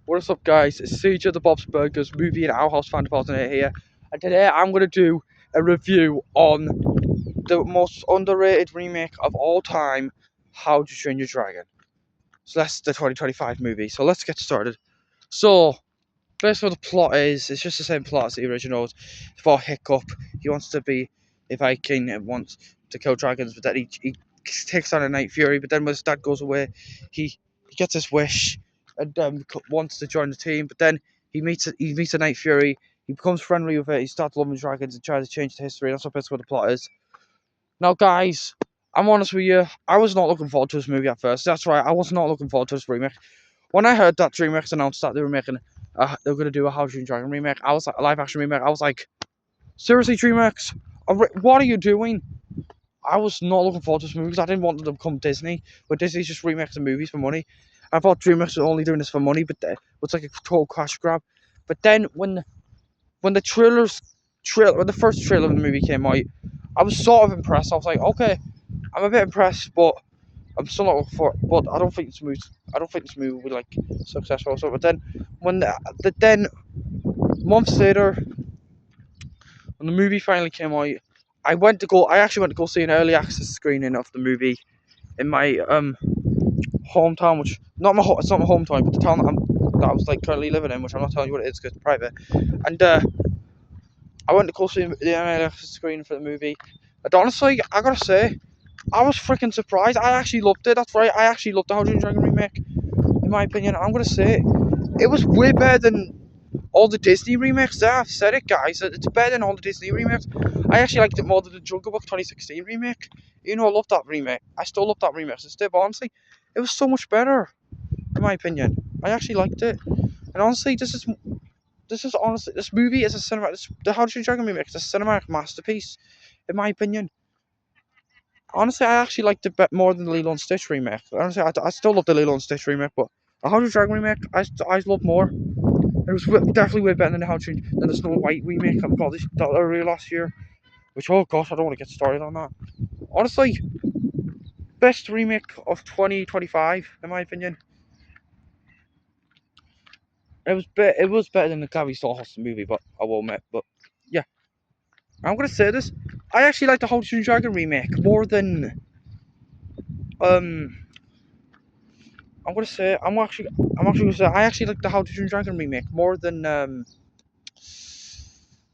What's up, guys? It's CJ the Bob's Burgers movie and Our House Fan Department here, and today I'm going to do a review on the most underrated remake of all time, How to Train Your Dragon. So that's the 2025 movie. So let's get started. So, first of all, the plot is it's just the same plot as the originals. It's about Hiccup. He wants to be a Viking and wants to kill dragons, but then he takes on a Night Fury. But then when his dad goes away, he gets his wish and wants to join the team. But then he meets a Night Fury. He becomes friendly with it. He starts loving dragons and tries to change the history. That's what the plot is. Now, guys, I'm honest with you. I was not looking forward to this movie at first. That's right. I was not looking forward to this remake. When I heard that DreamWorks announced that they were going to do a How to Train Your Dragon remake, I was like, a live action remake. I was like, seriously, DreamWorks, what are you doing? I was not looking forward to this movie because I didn't want them to become Disney, but Disney's just remakes the movies for money. I thought DreamWorks was only doing this for money, but it's like a total cash grab. But then when the when the first trailer of the movie came out, I was sort of impressed. I was like, okay, I'm a bit impressed, but I'm still not looking for it. But I don't think this movie will be like successful. So, but then then months later, when the movie finally came out, I actually went to go see an early access screening of the movie in my hometown, which it's not my hometown, but the town that I was like currently living in, which I'm not telling you what it is because it's private. And I went to go see the early access screening for the movie. And honestly, I gotta say, I was freaking surprised. I actually loved it. That's right, I actually loved the How to Train Your Dragon remake. In my opinion, I'm gonna say it was way better than all the Disney remakes. There, I've said it, guys. It's better than all the Disney remakes. I actually liked it more than the Jungle Book 2016 remake. You know, I love that remake. I still love that remake. Still, but honestly, it was so much better, in my opinion. I actually liked it. And honestly, this movie is a the How to Train Your Dragon remake is a cinematic masterpiece, in my opinion. Honestly, I actually liked it more than the Lilo and Stitch remake. Honestly, I still love the Lilo and Stitch remake, but the How to Train Your Dragon remake, I love more. It was definitely way better than the Snow White remake that we got that earlier last year. Which, oh gosh, I don't want to get started on that. Honestly, best remake of 2025 in my opinion. It was better than the Gary Stallhouse movie, but I will admit. But yeah, I'm gonna say this. I actually like the How to Train Your Dragon remake more than um. I'm actually gonna say I actually like the How to Train Your Dragon remake more than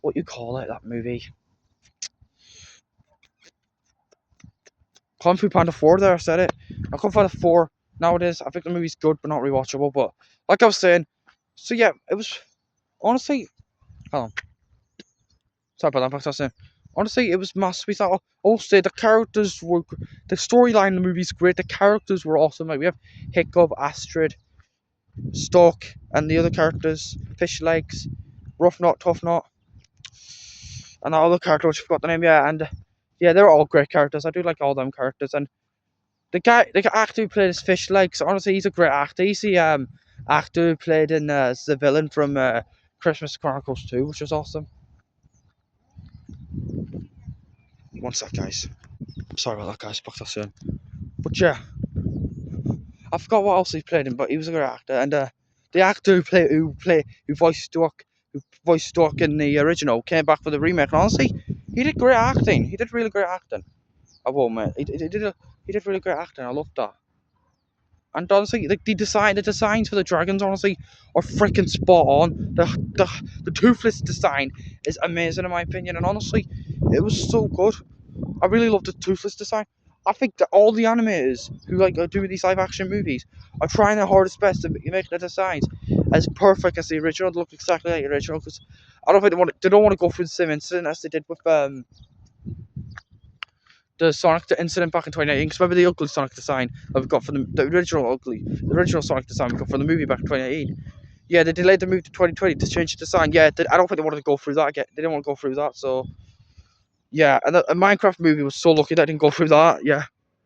what you call it, that movie. Kung Fu Panda 4 there, I said it. Kung Fu Panda 4 nowadays, I think the movie's good but not rewatchable. But like I was saying, so yeah, it was honestly, hold on, sorry about that, but I was saying, honestly, it was masterpiece. Also, the storyline in the movie's great. The characters were awesome. Like we have Hiccup, Astrid, Stork, and the other characters, Fish Legs, Rough Knot, Tough Knot, and that other character which I forgot the name. Yeah, and yeah, they're all great characters. I do like all them characters. And the actor who played his Fish Legs, honestly, he's a great actor. He's the actor who played in the villain from Christmas Chronicles 2, which was awesome. One sec, guys. Sorry about that, guys. Back to soon. But yeah, I forgot what else he played in, but he was a great actor. And the actor who voiced Stork in the original came back for the remake. And honestly, he did great acting. He did really great acting. I won't, mate. He did really great acting. I loved that. And honestly, like the designs for the dragons, honestly, are freaking spot on. The toothless design is amazing in my opinion, and honestly, it was so good. I really loved the toothless design. I think that all the animators who like do these live action movies are trying their hardest best to make the designs as perfect as the original. They look exactly like the original because I don't think they don't want to go through the same incident as they did with the Sonic incident back in 2018. Because remember the ugly Sonic design that we got for the original Sonic design we got for the movie back in 2018. Yeah, they delayed the move to 2020 to change the design. Yeah, I don't think they wanted to go through that again. They didn't want to go through that. So yeah, and the Minecraft movie was so lucky that I didn't go through that. Yeah,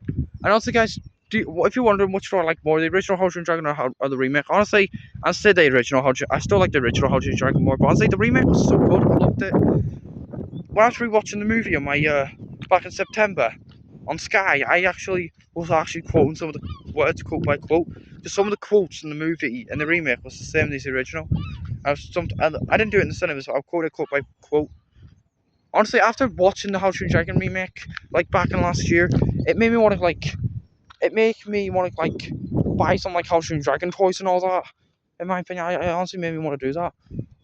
and also, guys, if you're wondering which one I like more, the original How to Train Your Dragon or the remake, honestly, I say the original I still like the original How to Train Your Dragon more, but honestly, the remake was so good. I loved it. When I was rewatching the movie on my back in September on Sky, I was actually quoting some of the words quote by quote. because some of the quotes in the movie and the remake was the same as the original. I didn't do it in the cinemas, so I'll quote it quote by quote. Honestly, after watching the How to Train Your Dragon remake, like back in last year, it made me want to buy some like How to Train Your Dragon toys and all that. In my opinion, I honestly made me want to do that.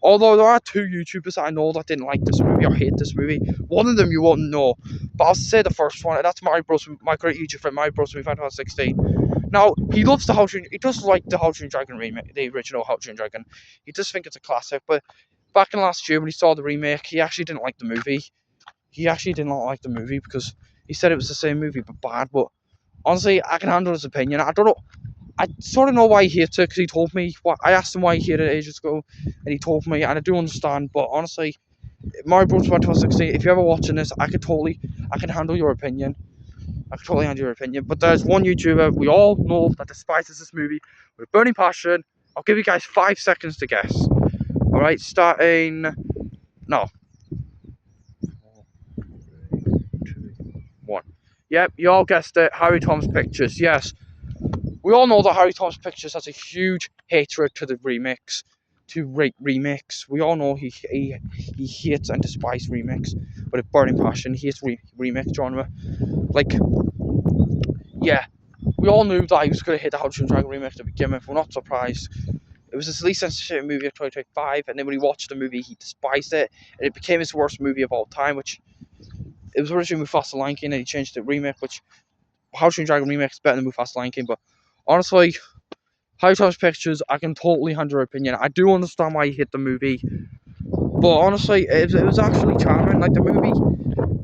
Although there are two YouTubers that I know that didn't like this movie or hate this movie. One of them you won't know, but I'll say the first one, and that's Mario Bros. My great YouTube friend, Mario Bros. From Final Fantasy 16. Now he loves the he does like the How to Train Your Dragon remake, the original How to Train Your Dragon. He does think it's a classic, but back in last year when he saw the remake, he actually didn't like the movie. He actually did not like the movie because he said it was the same movie but bad. But honestly, I can handle his opinion. I don't know. I sort of know why he hates it because he told me. I asked him why he hated it ages ago, and he told me, and I do understand. But honestly, Mario Bros. 2016. If you're ever watching this, I can handle your opinion. I can totally handle your opinion. But there's one YouTuber we all know that despises this movie with a burning passion. I'll give you guys 5 seconds to guess. All right, starting now. 2, 1. Yep, you all guessed it. Harry Thomas Pictures. Yes, we all know that Harry Thomas Pictures has a huge hatred to the remakes, remakes. We all know he hates and despises remakes with a burning passion. He hates remake genre. Like, yeah, we all knew that he was going to hit the How to Train Your Dragon remake to begin with. We're not surprised. It was his least censorship movie of 2025, and then when he watched the movie, he despised it, and it became his worst movie of all time. Which it was originally Mufasa Lion King, and he changed the remake, which How to Train Your Dragon remake is better than Mufasa Lion King. But honestly, Harry Thomas Pictures, I can totally handle your opinion. I do understand why you hit the movie, but honestly, it was actually charming. Like the movie,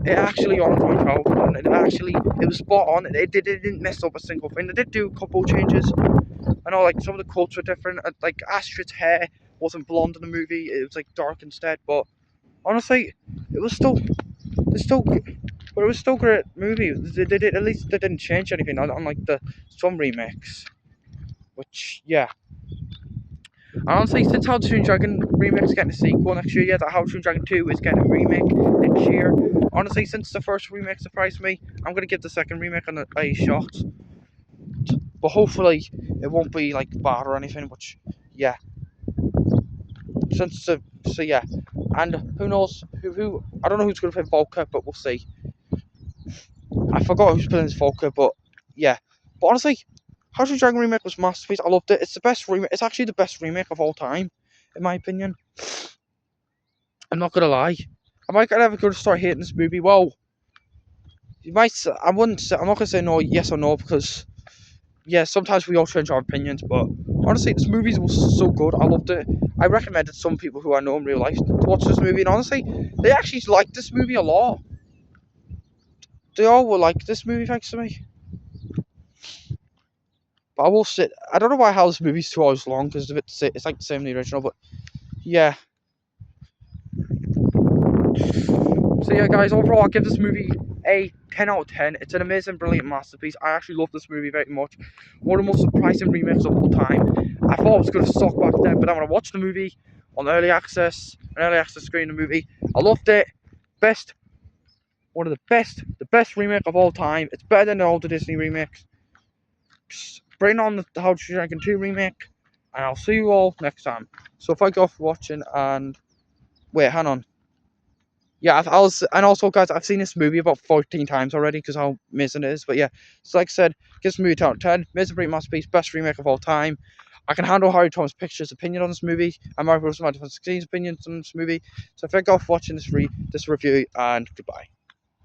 it actually honored my childhood, and it was spot on. It didn't mess up a single thing. They did do a couple changes. I know, like some of the quotes were different. Like Astrid's hair wasn't blonde in the movie; it was like dark instead. But honestly, it was still, but it was still a great movie. They did at least they didn't change anything, unlike the some remakes. Which, yeah. And honestly, since How to Train Your Dragon remake is getting a sequel next year, yeah, that How to Train Your Dragon 2 is getting a remake next year. Honestly, since the first remake surprised me, I'm gonna give the second remake a shot. But hopefully, it won't be like bad or anything. Which, yeah. So yeah, and who knows? Who I don't know who's gonna play Volker, but we'll see. I forgot who's playing as Volker, but yeah. But honestly, How to Train Your Dragon remake was masterpiece. I loved it. It's the best remake. It's actually the best remake of all time, in my opinion. I'm not gonna lie. Am I ever gonna start hating this movie? Well, you might. I wouldn't. I'm not gonna say no, yes or no, because yeah, sometimes we all change our opinions. But honestly, this movie was so good. I loved it. I recommended some people who I know in real life to watch this movie, and honestly, they actually liked this movie a lot. They all were like this movie, thanks to me. But I will say, I don't know why how this movie's 2 hours long because it's like the same as the original, but yeah. So yeah, guys, overall, I give this movie a 10 out of 10. It's an amazing, brilliant masterpiece. I actually love this movie very much. One of the most surprising remakes of all time. I thought it was going to suck back then, but then when I watched the movie on early access, an early access screen, the movie, I loved it. One of the best remake of all time. It's better than all the Disney remakes. Just bring on the How to Train Your Dragon 2 remake, and I'll see you all next time. So thank you all for watching, and wait, hang on. Yeah, and also, guys, I've seen this movie about 14 times already because how amazing it is. But yeah, so like I said, give this movie a 10 out of 10. Amazing, great masterpiece, best remake of all time. I can handle Harry Thomas Pictures' opinion on this movie and Mario Bros. 2016's opinions on this movie. So thank you all for watching this review, and goodbye.